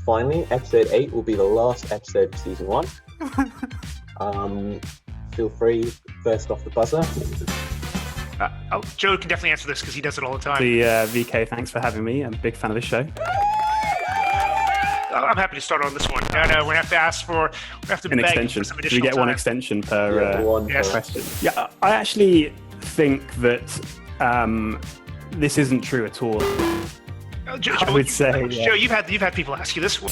finally, episode 8 will be the last episode of season 1. Feel free, first off the buzzer. Joe can definitely answer this because he does it all the time. VK, thanks for having me. I'm a big fan of this show. I'm happy to start on this one. No, we're going to have to ask for, we have to an beg extension. for some additional Do we get time. one extension per Yes. question? Yeah, I actually think that this isn't true at all. Joe, I would say, Joe, you've had people ask you this.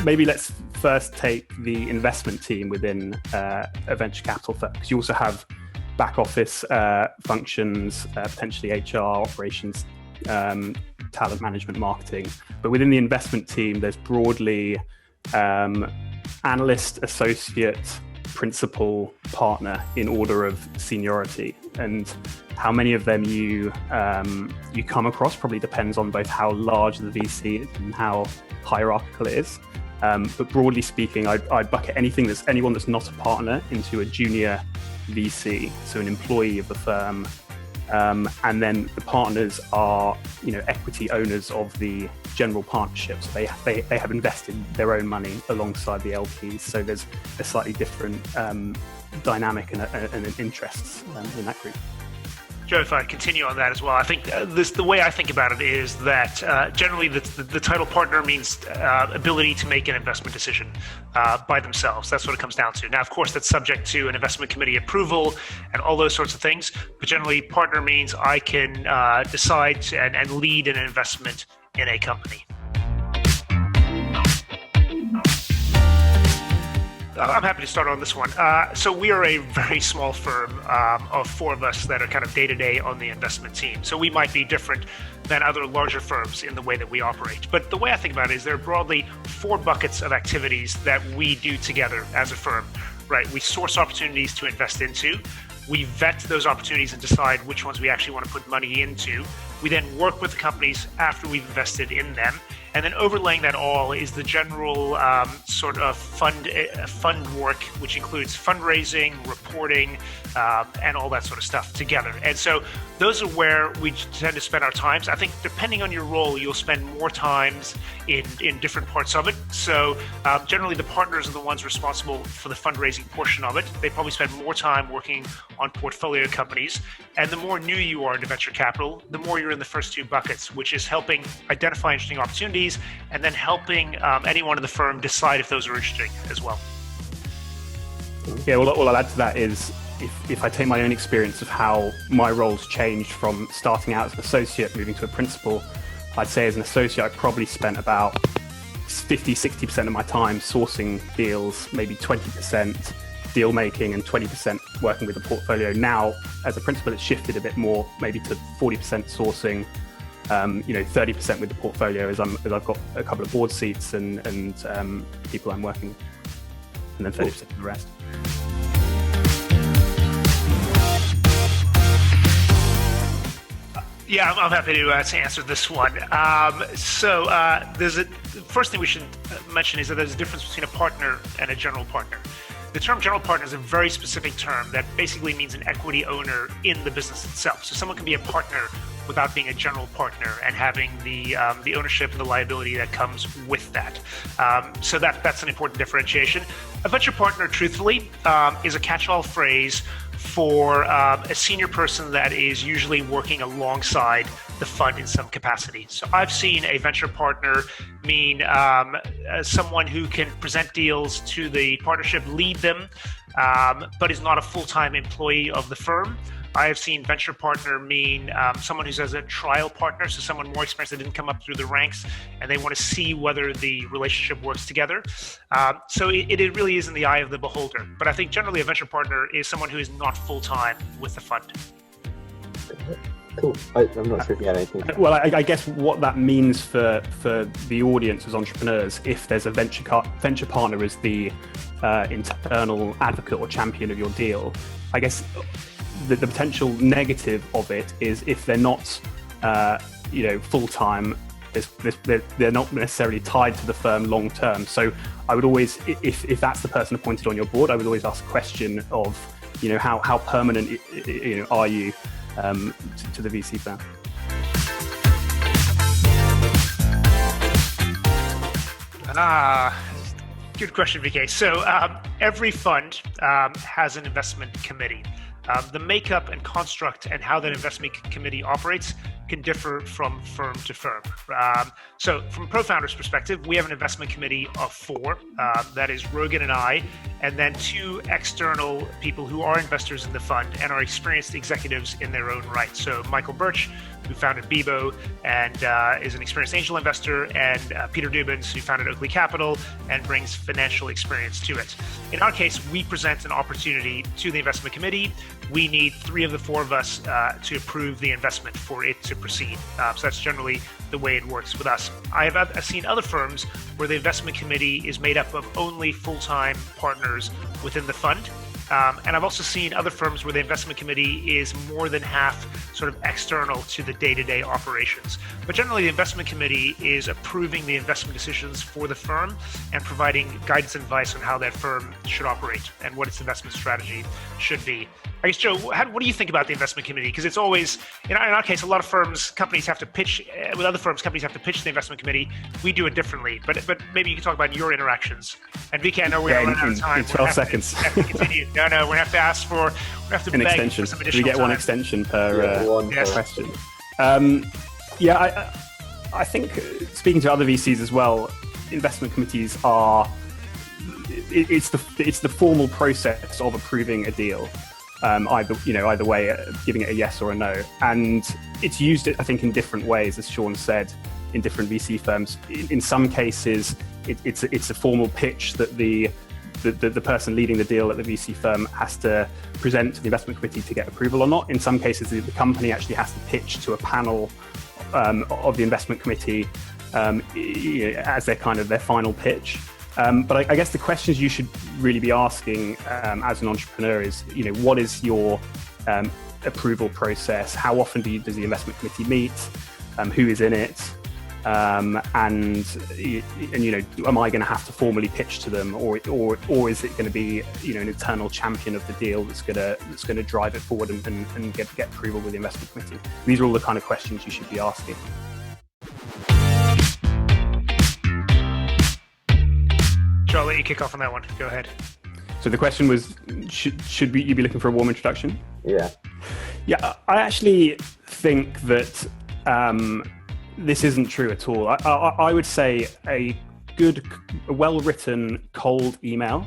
Maybe let's first take the investment team within a venture capital firm, because you also have back office functions, potentially HR, operations, talent management, marketing. But within the investment team, there's broadly analyst, associate, principal, partner in order of seniority. And how many of them you come across probably depends on both how large the VC is and how hierarchical it is. But broadly speaking, I'd bucket anyone that's not a partner into a junior VC, so an employee of the firm. And then the partners are, equity owners of the general partnership. So they have invested their own money alongside the LPs. So there's a slightly different dynamic and interests in that group. Joe, if I continue on that as well, I think the way I think about it is that generally the title partner means ability to make an investment decision by themselves. That's what it comes down to. Now, of course, that's subject to an investment committee approval and all those sorts of things. But generally, partner means I can decide and lead an investment in a company. I'm happy to start on this one. So we are a very small firm of 4 of us that are kind of day-to-day on the investment team. So we might be different than other larger firms in the way that we operate. But the way I think about it is there are broadly 4 buckets of activities that we do together as a firm, right? We source opportunities to invest into. We vet those opportunities and decide which ones we actually want to put money into. We then work with the companies after we've invested in them. And then overlaying that all is the general sort of fund work, which includes fundraising, reporting, and all that sort of stuff together. And so those are where we tend to spend our times. I think depending on your role, you'll spend more times in different parts of it. So generally the partners are the ones responsible for the fundraising portion of it. They probably spend more time working on portfolio companies. And the more new you are into venture capital, the more you're in the first 2 buckets, which is helping identify interesting opportunities and then helping anyone in the firm decide if those are interesting as well. Yeah, well, all I'll add to that is if I take my own experience of how my roles changed from starting out as an associate, moving to a principal, I'd say as an associate, I probably spent about 50-60% of my time sourcing deals, maybe 20% deal making and 20% working with the portfolio. Now, as a principal, it's shifted a bit more, maybe to 40% sourcing, 30% with the portfolio as I've got a couple of board seats and people I'm working with, and then 30% of the rest. Yeah, I'm happy to answer this one. The first thing we should mention is that there's a difference between a partner and a general partner. The term general partner is a very specific term that basically means an equity owner in the business itself. So someone can be a partner without being a general partner and having the ownership and the liability that comes with that. So that's an important differentiation. A venture partner, truthfully, is a catch-all phrase for a senior person that is usually working alongside the fund in some capacity. So I've seen a venture partner mean someone who can present deals to the partnership, lead them, but is not a full-time employee of the firm. I have seen venture partner mean someone who's as a trial partner, so someone more experienced that didn't come up through the ranks, and they want to see whether the relationship works together. So it really is in the eye of the beholder. But I think generally a venture partner is someone who is not full-time with the fund. Cool. I'm not sure if you had anything. Well, I guess what that means for the audience as entrepreneurs, if there's a venture partner as the internal advocate or champion of your deal, I guess the potential negative of it is if they're not, full-time, they're not necessarily tied to the firm long term. So I would always, if that's the person appointed on your board, I would always ask a question of, how permanent, are you? to the VC firm? Good question, VK. So every fund has an investment committee. The makeup and construct and how that investment committee operates can differ from firm to firm. So from ProFounders' perspective, we have an investment committee of 4. That is Rogan and I, and then 2 external people who are investors in the fund and are experienced executives in their own right. So Michael Birch, who founded Bebo and is an experienced angel investor, and Peter Dubins, who founded Oakley Capital and brings financial experience to it. In our case, we present an opportunity to the investment committee. We need 3 of the 4 of us to approve the investment for it to proceed. So that's generally the way it works with us. I've seen other firms where the investment committee is made up of only full-time partners within the fund. And I've also seen other firms where the investment committee is more than half sort of external to the day-to-day operations. But generally, the investment committee is approving the investment decisions for the firm and providing guidance and advice on how that firm should operate and what its investment strategy should be. I guess, Joe, what do you think about the investment committee? Because it's always, in our case, a lot of companies have to pitch, with other firms, companies have to pitch the investment committee. We do it differently, but maybe you can talk about your interactions. And VK, I know we're running out of time. In 12 seconds. Have to continue. No, we're going to have to ask for, we have to an beg extension. for some additional We get time. 1 extension per question. I think speaking to other VCs as well, investment committees are, it's the formal process of approving a deal. Either way, giving it a yes or a no. And it's used, I think, in different ways, as Sean said, in different VC firms. In some cases, it's a formal pitch that the person leading the deal at the VC firm has to present to the investment committee to get approval or not. In some cases, the company actually has to pitch to a panel of the investment committee as their final pitch. But I guess the questions you should really be asking as an entrepreneur is, what is your approval process? How often does the investment committee meet? Who is in it? And am I going to have to formally pitch to them, or is it going to be an eternal champion of the deal that's going to drive it forward and get approval with the investment committee? These are all the kind of questions you should be asking. Joe, I'll let you kick off on that one. Go ahead. So the question was, should you be looking for a warm introduction? Yeah. Yeah, I actually think that this isn't true at all. I would say a well-written cold email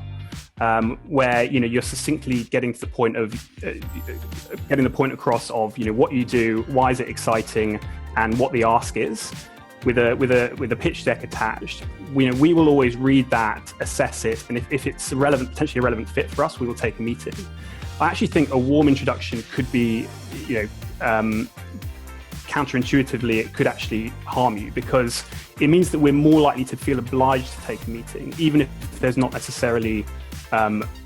where you're succinctly getting to the point of getting the point across of what you do, why is it exciting, and what the ask is, with a pitch deck attached. We will always read that, assess it, and if it's potentially a relevant fit for us, we will take a meeting. I actually think a warm introduction could be, counterintuitively, it could actually harm you, because it means that we're more likely to feel obliged to take a meeting, even if there's not necessarily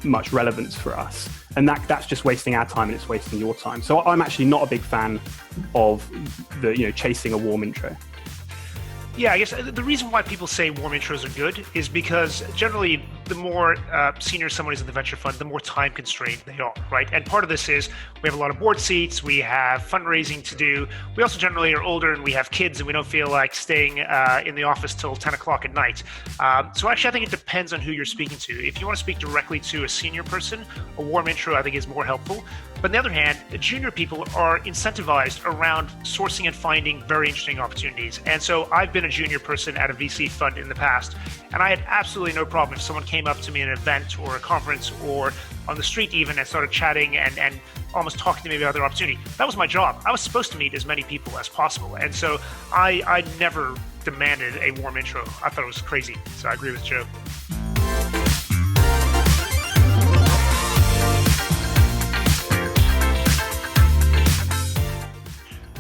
much relevance for us. And that's just wasting our time, and it's wasting your time. So I'm actually not a big fan of the chasing a warm intro. Yeah, I guess the reason why people say warm intros are good is because generally the more senior someone is in the venture fund, the more time constrained they are, right? And part of this is we have a lot of board seats, we have fundraising to do. We also generally are older and we have kids and we don't feel like staying in the office till 10 o'clock at night. So actually I think it depends on who you're speaking to. If you want to speak directly to a senior person, a warm intro I think is more helpful. But on the other hand, junior people are incentivized around sourcing and finding very interesting opportunities. And so I've been a junior person at a VC fund in the past, and I had absolutely no problem if someone came up to me at an event or a conference or on the street even and started chatting and almost talking to me about their opportunity. That was my job. I was supposed to meet as many people as possible. And so I never demanded a warm intro. I thought it was crazy. So I agree with Joe.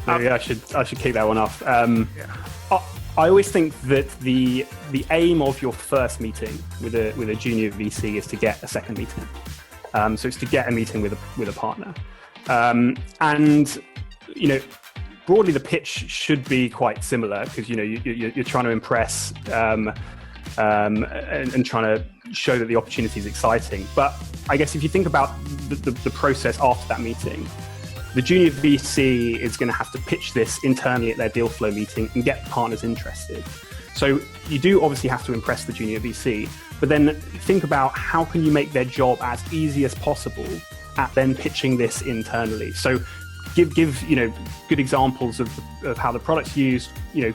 Maybe I should kick that one off. I always think that the aim of your first meeting with a junior VC is to get a second meeting. So it's to get a meeting with a partner, and broadly the pitch should be quite similar, because you're trying to impress and trying to show that the opportunity is exciting. But I guess if you think about the process after that meeting, the junior VC is going to have to pitch this internally at their deal flow meeting and get partners interested. So you do obviously have to impress the junior VC, but then think about how can you make their job as easy as possible at then pitching this internally. So give good examples of how the product's used,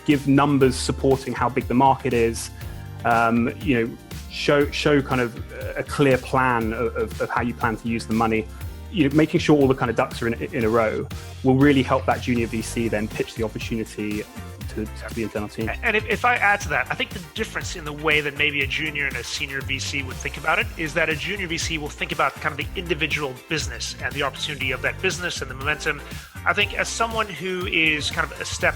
give numbers supporting how big the market is, show kind of a clear plan of how you plan to use the money. Making sure all the kind of ducks are in a row will really help that junior VC then pitch the opportunity to the internal team. And if I add to that, I think the difference in the way that maybe a junior and a senior VC would think about it is that a junior VC will think about kind of the individual business and the opportunity of that business and the momentum. I think as someone who is kind of a step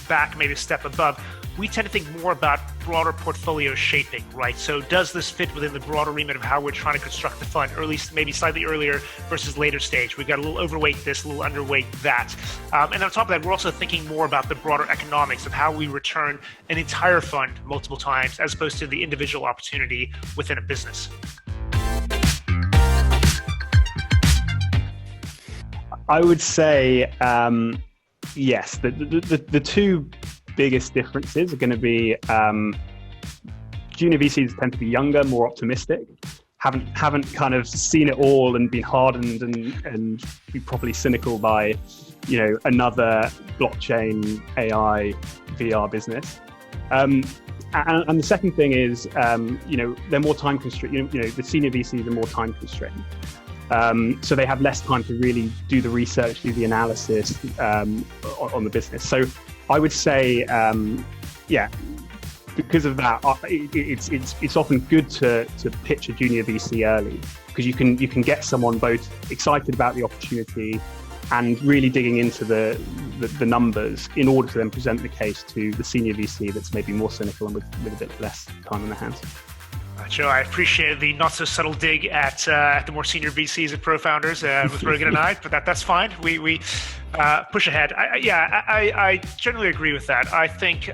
back, maybe a step above, we tend to think more about broader portfolio shaping, right? So does this fit within the broader remit of how we're trying to construct the fund, or at least maybe slightly earlier versus later stage? We've got a little overweight this, a little underweight that. And on top of that, we're also thinking more about the broader economics of how we return an entire fund multiple times as opposed to the individual opportunity within a business. I would say, yes, the two biggest differences are going to be junior VCs tend to be younger, more optimistic, haven't kind of seen it all and been hardened and be properly cynical by another blockchain, AI, VR business. And the second thing is they're more time constrained. The senior VCs are more time constrained. So they have less time to really do the research, do the analysis on the business. So I would say, because of that, it's often good to pitch a junior VC early, because you can get someone both excited about the opportunity and really digging into the numbers in order to then present the case to the senior VC that's maybe more cynical and with a bit less time on their hands. Joe, I appreciated the not so subtle dig at the more senior VCs at ProFounders with Rogan and I, but that's fine. We push ahead. I generally agree with that. I think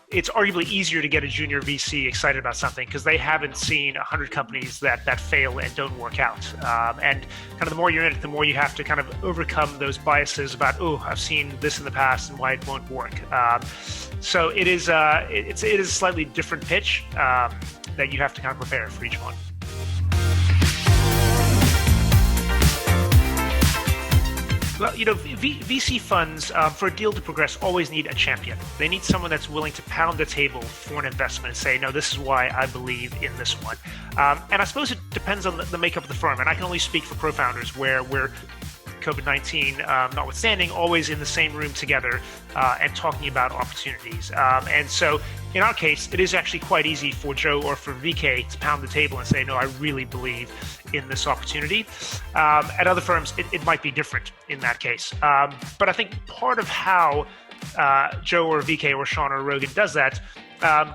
it's arguably easier to get a junior VC excited about something because they haven't seen 100 companies that fail and don't work out. And kind of the more you're in it, the more you have to kind of overcome those biases about, I've seen this in the past and why it won't work. So it is a slightly different pitch that you have to kind of prepare for each one. Well, VC funds, for a deal to progress, always need a champion. They need someone that's willing to pound the table for an investment and say, no, this is why I believe in this one. And I suppose it depends on the makeup of the firm. And I can only speak for ProFounders, where we're COVID-19 notwithstanding, always in the same room together and talking about opportunities. And so in our case, it is actually quite easy for Joe or for VK to pound the table and say, no, I really believe in this opportunity. At other firms, it might be different in that case. But I think part of how Joe or VK or Sean or Rogan does that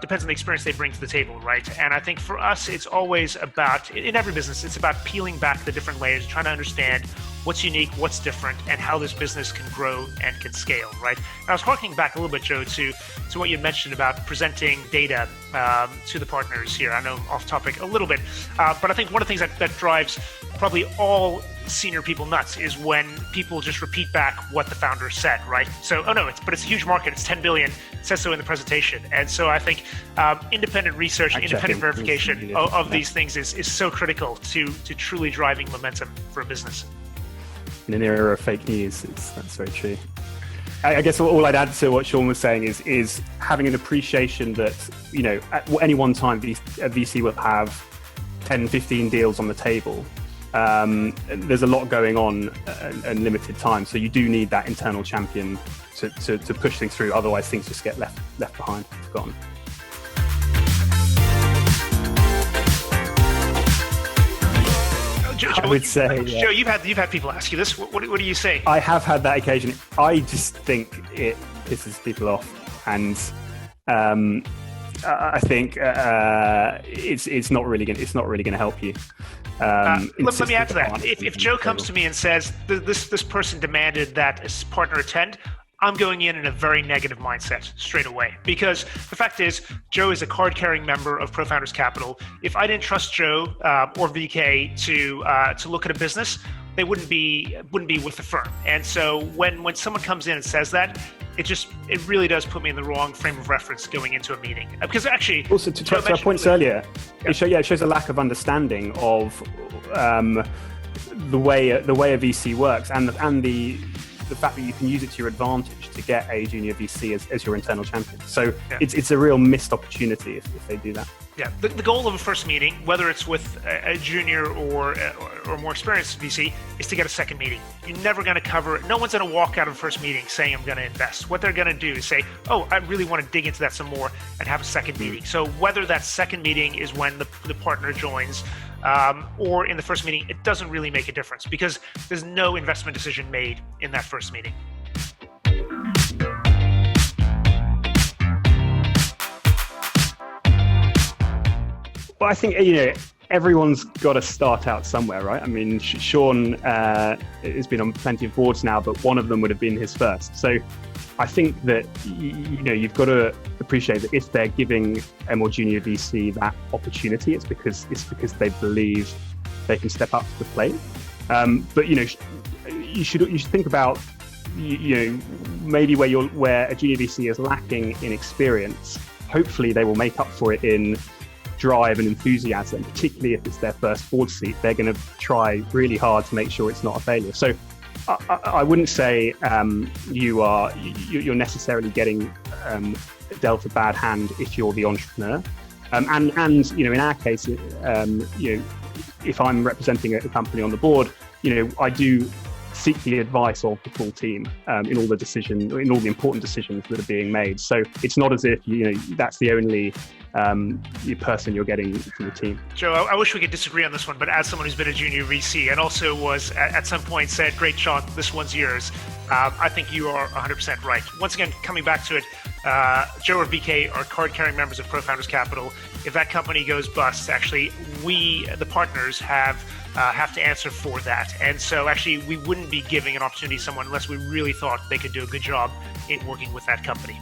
depends on the experience they bring to the table, right? And I think for us, it's always about, in every business, it's about peeling back the different layers, trying to understand what's unique, what's different, and how this business can grow and can scale, right? And I was harking back a little bit, Joe, to what you mentioned about presenting data to the partners here. I know I'm off topic a little bit, but I think one of the things that drives probably all senior people nuts is when people just repeat back what the founder said, right? So, it's a huge market. It's 10 billion. It says so in the presentation. And so I think independent research, independent verification of these things is so critical to truly driving momentum for a business. In an era of fake news, that's very true. I guess all I'd add to what Sean was saying is having an appreciation that, at any one time, a VC will have 10, 15 deals on the table. There's a lot going on and limited time, so you do need that internal champion to push things through. Otherwise, things just get left behind, forgotten. Joe, you've had people ask you this. What do you say? I have had that occasion. I just think it pisses people off, and I think it's not really going to help you. Let me add to that. If Joe comes to me and says this person demanded that a partner attend, I'm going in a very negative mindset straight away, because the fact is Joe is a card-carrying member of ProFounders Capital. If I didn't trust Joe or VK to look at a business, they wouldn't be with the firm. And so when someone comes in and says that, it really does put me in the wrong frame of reference going into a meeting. Because actually, also to our points earlier, it shows a lack of understanding of the way a VC works, and the fact that you can use it to your advantage to get a junior VC as your internal champion. So it's a real missed opportunity if they do that. Yeah, the goal of a first meeting, whether it's with a junior or more experienced VC, is to get a second meeting. You're never going to cover, no one's going to walk out of a first meeting saying, I'm going to invest. What they're going to do is say, oh, I really want to dig into that some more and have a second meeting. So whether that second meeting is when the partner joins or in the first meeting, it doesn't really make a difference because there's no investment decision made in that first meeting. Well, I think, everyone's got to start out somewhere, right? I mean, Sean has been on plenty of boards now, but one of them would have been his first. So I think that, you've got to appreciate that if they're giving a more junior VC that opportunity, it's because they believe they can step up to the plate. But, you should think about, maybe where a junior VC is lacking in experience. Hopefully they will make up for it in drive and enthusiasm, particularly if it's their first board seat. They're going to try really hard to make sure it's not a failure. So I wouldn't say you're necessarily getting dealt a bad hand if you're the entrepreneur. And in our case, if I'm representing a company on the board, I do seek the advice of the full team in all the important decisions that are being made. So it's not as if that's the only person you're getting from the team. Joe, I wish we could disagree on this one, but as someone who's been a junior VC and also was at some point said, great, Sean, this one's yours, I think you are 100% right. Once again, coming back to it, Joe or VK are card-carrying members of Pro-Founders Capital. If that company goes bust, actually, we, the partners, have to answer for that. And so actually, we wouldn't be giving an opportunity to someone unless we really thought they could do a good job in working with that company.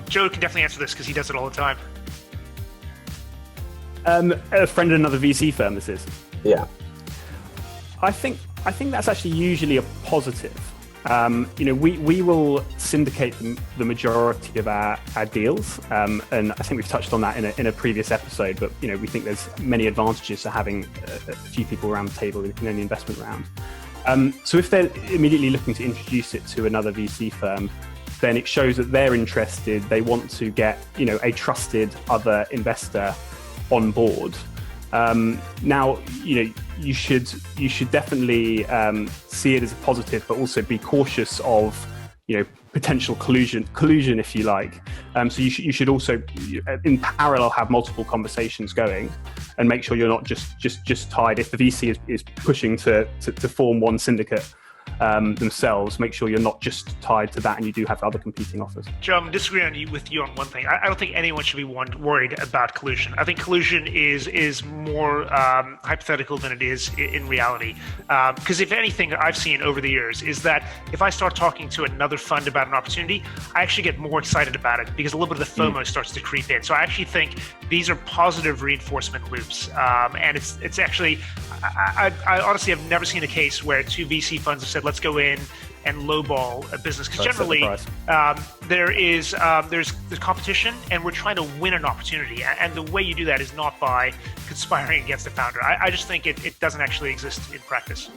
Joe can definitely answer this because he does it all the time. A friend at another VC firm, this is. Yeah. I think that's actually usually a positive. We will syndicate the majority of our deals, and I think we've touched on that in a previous episode. But we think there's many advantages to having a few people around the table in any investment round. So if they're immediately looking to introduce it to another VC firm, then it shows that they're interested. They want to get a trusted other investor on board. Now, you should definitely see it as a positive, but also be cautious of potential collusion, if you like. So you should also, in parallel, have multiple conversations going, and make sure you're not just tied. If the VC is pushing to form one syndicate themselves, make sure you're not just tied to that and you do have other competing offers. Joe, I'm disagreeing with you on one thing. I don't think anyone should be worried about collusion. I think collusion is more hypothetical than it is in reality. Because if anything I've seen over the years is that if I start talking to another fund about an opportunity, I actually get more excited about it because a little bit of the FOMO starts to creep in. So I actually think these are positive reinforcement loops. And it's actually, I honestly have never seen a case where two VC funds have said, let's go in and lowball a business, because generally there's competition and we're trying to win an opportunity, and the way you do that is not by conspiring against the founder. I just think it doesn't actually exist in practice.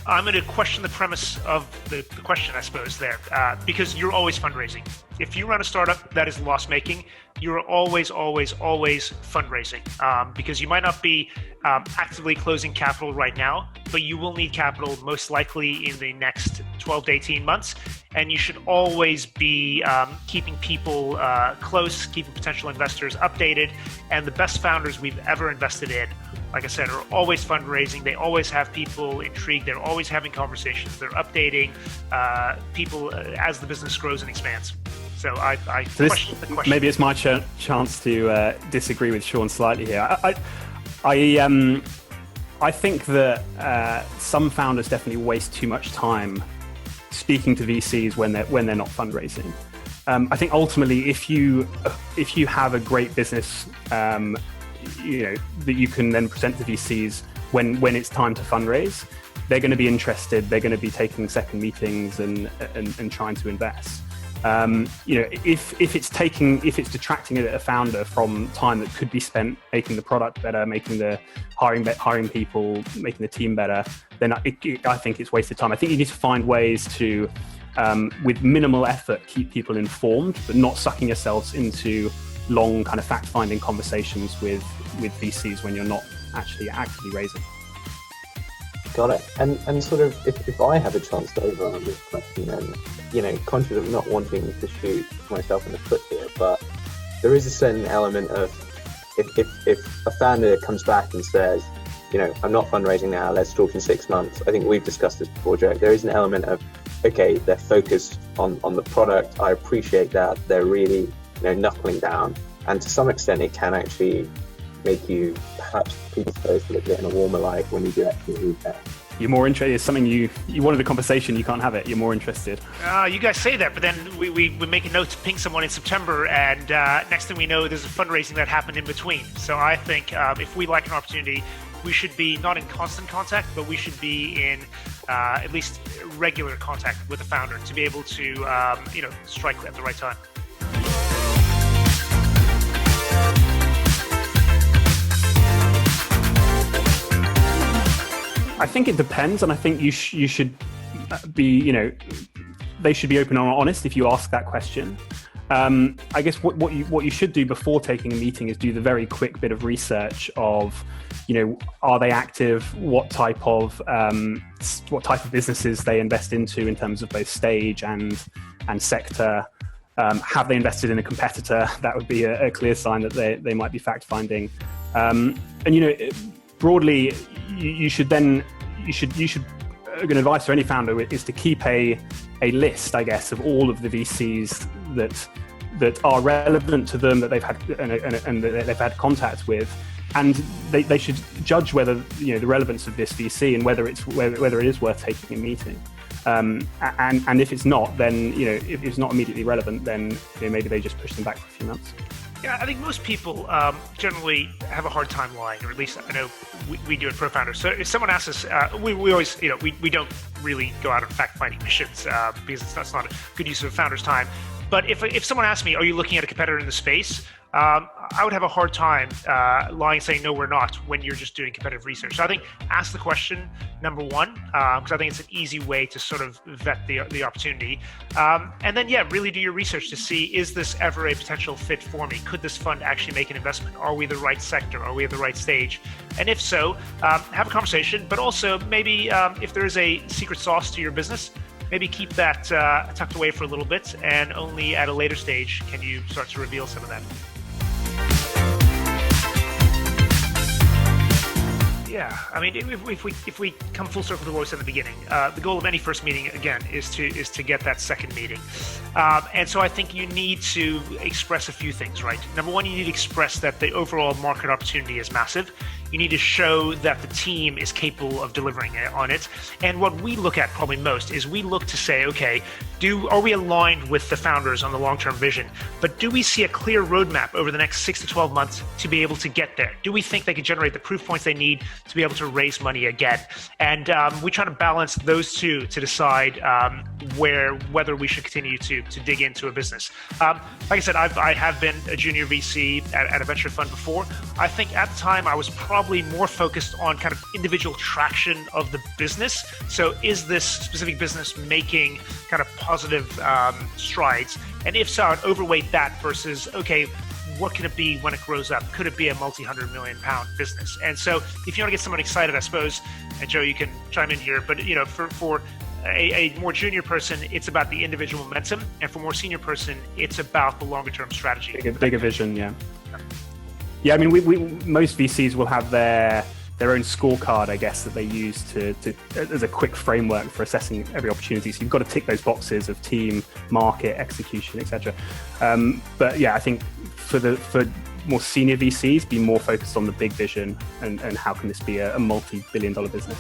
I'm going to question the premise of the question, I suppose, there, because you're always fundraising. If you run a startup that is loss-making, you're always fundraising, because you might not be actively closing capital right now, but you will need capital most likely in the next 12 to 18 months, and you should always be keeping people close, keeping potential investors updated, and the best founders we've ever invested in, like I said, are always fundraising. They always have people intrigued. They're always having conversations. They're updating people as the business grows and expands. So I question the question. Maybe it's my chance to disagree with Sean slightly here. I think that some founders definitely waste too much time speaking to VCs when they're not fundraising. I think ultimately, if if you have a great business, that you can then present to VCs when it's time to fundraise, they're going to be interested. They're going to be taking second meetings and trying to invest. If it's detracting a founder from time that could be spent making the product better, making the hiring people, making the team better, then I think it's wasted time. I think you need to find ways to, with minimal effort, keep people informed, but not sucking yourselves into long kind of fact-finding conversations with VCs when you're not actually actively raising. Got it. And sort of, if I have a chance to overrun this question, then, conscious of not wanting to shoot myself in the foot here, but there is a certain element of, if a founder comes back and says, I'm not fundraising now, let's talk in 6 months. I think we've discussed this before, Joe. There is an element of, okay, they're focused on the product. I appreciate that. They're really, knuckling down. And to some extent, it can actually make you perhaps predisposed a little bit in a warmer light when you do actually read that. You're more interested. It's something you wanted a conversation, you can't have it. You're more interested. You guys say that, but then we make a note to ping someone in September, and next thing we know, there's a fundraising that happened in between. So I think if we like an opportunity, we should be not in constant contact, but we should be in at least regular contact with the founder to be able to strike at the right time. I think it depends, and I think you should be, they should be open and honest if you ask that question. I guess what you should do before taking a meeting is do the very quick bit of research of, are they active? What type of businesses they invest into in terms of both stage and sector? Have they invested in a competitor? That would be a clear sign that they might be fact finding. Broadly, you should an advice for any founder is to keep a list, I guess, of all of the VCs that are relevant to them, that they've had and that they've had contact with, and they should judge whether the relevance of this VC and whether it is worth taking a meeting. And if it's not, then if it's not immediately relevant, then maybe they just push them back for a few months. Yeah, I think most people generally have a hard time lying, or at least I know we do at ProFounders. So if someone asks us, we always, we don't really go out on fact-finding missions because that's not a good use of a founder's time. But if someone asks me, are you looking at a competitor in the space? I would have a hard time lying, saying no, we're not, when you're just doing competitive research. So I think ask the question, number one, because I think it's an easy way to sort of vet the opportunity. And then, really do your research to see, is this ever a potential fit for me? Could this fund actually make an investment? Are we the right sector? Are we at the right stage? And if so, have a conversation, but also maybe if there is a secret sauce to your business, maybe keep that tucked away for a little bit, and only at a later stage can you start to reveal some of that. Yeah, I mean, if we come full circle to what we said at the beginning, the goal of any first meeting, again, is to get that second meeting. And so I think you need to express a few things, right? Number one, you need to express that the overall market opportunity is massive. You need to show that the team is capable of delivering on it. And what we look at probably most is we look to say, okay, are we aligned with the founders on the long-term vision? But do we see a clear roadmap over the next 6 to 12 months to be able to get there? Do we think they can generate the proof points they need to be able to raise money again? And we try to balance those two to decide whether we should continue to dig into a business. Like I said, I have been a junior VC at a venture fund before. I think at the time I was probably more focused on kind of individual traction of the business. So is this specific business making kind of positive strides? And if so, I'd overweight that versus, okay, what can it be when it grows up? Could it be a multi-100 million pound business? And so if you want to get someone excited, I suppose, and Joe, you can chime in here, but for a more junior person, it's about the individual momentum. And for a more senior person, it's about the longer term strategy. Bigger vision, yeah. Yeah, I mean, we most VCs will have their own scorecard, I guess, that they use to as a quick framework for assessing every opportunity. So you've got to tick those boxes of team, market, execution, etc. But yeah, I think for more senior VCs, be more focused on the big vision and how can this be a multi-billion-dollar business.